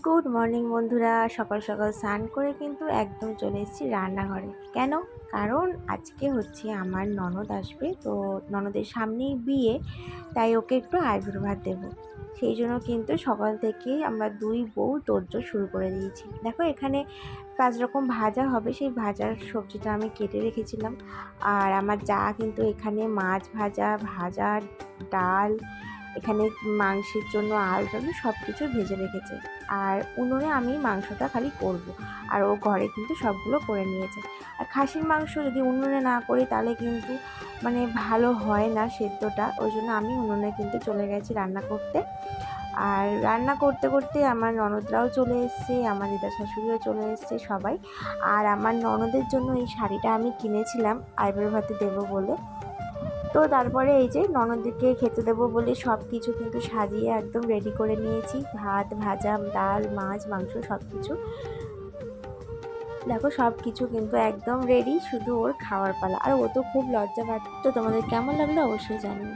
Good morning বন্ধুরা, সকাল সকাল স্নান করে কিন্তু একদম চলে এসেছি রান্নাঘরে। কেন? কারণ আজকে হচ্ছে আমার ননদ আসবে, তো ননদের সামনেই বিয়ে, তাই ওকে একটু আইবুড়ো ভাত দেবো। সেই জন্য কিন্তু সকাল থেকেই আমরা দুই বউ তোড়জোড় শুরু করে দিয়েছি। দেখো এখানে 5 রকম ভাজা হবে, সেই ভাজার সবজিটা আমি কেটে রেখেছিলাম। আর আমার যা কিন্তু এখানে মাছ ভাজা, ডাল, এখানে মাংসের জন্য আলু টালু সব কিছু ভেজে রেখেছে। আর উনুনে আমি মাংসটা খালি করব, আর ও ঘরে কিন্তু সবগুলো করে নিয়েছে। আর খাসির মাংস যদি উনুনে না করি তাহলে কিন্তু মানে ভালো হয় না সেদ্ধটা, ওই জন্য আমি উনুনে কিন্তু চলে গেছি রান্না করতে। আর রান্না করতে করতে আমার ননদরাও চলে এসছে, আমার দিদা শাশুড়িও চলে এসছে সবাই। আর আমার ননদের জন্য এই শাড়িটা আমি কিনেছিলাম আইবুড়ো ভাতে দেবো বলে। তো তারপরে এই যে ননদকে খেতে দেবো বলে সব কিছু কিন্তু সাজিয়ে একদম রেডি করে নিয়েছি। ভাত, ভাজা, ডাল, মাছ, মাংস সব কিছু। দেখো সব কিছু কিন্তু একদম রেডি, শুধু ওর খাওয়ার পালা। আর ও তো খুব লজ্জা পাচ্ছে। তো তোমাদের কেমন লাগলো অবশ্যই জানিও।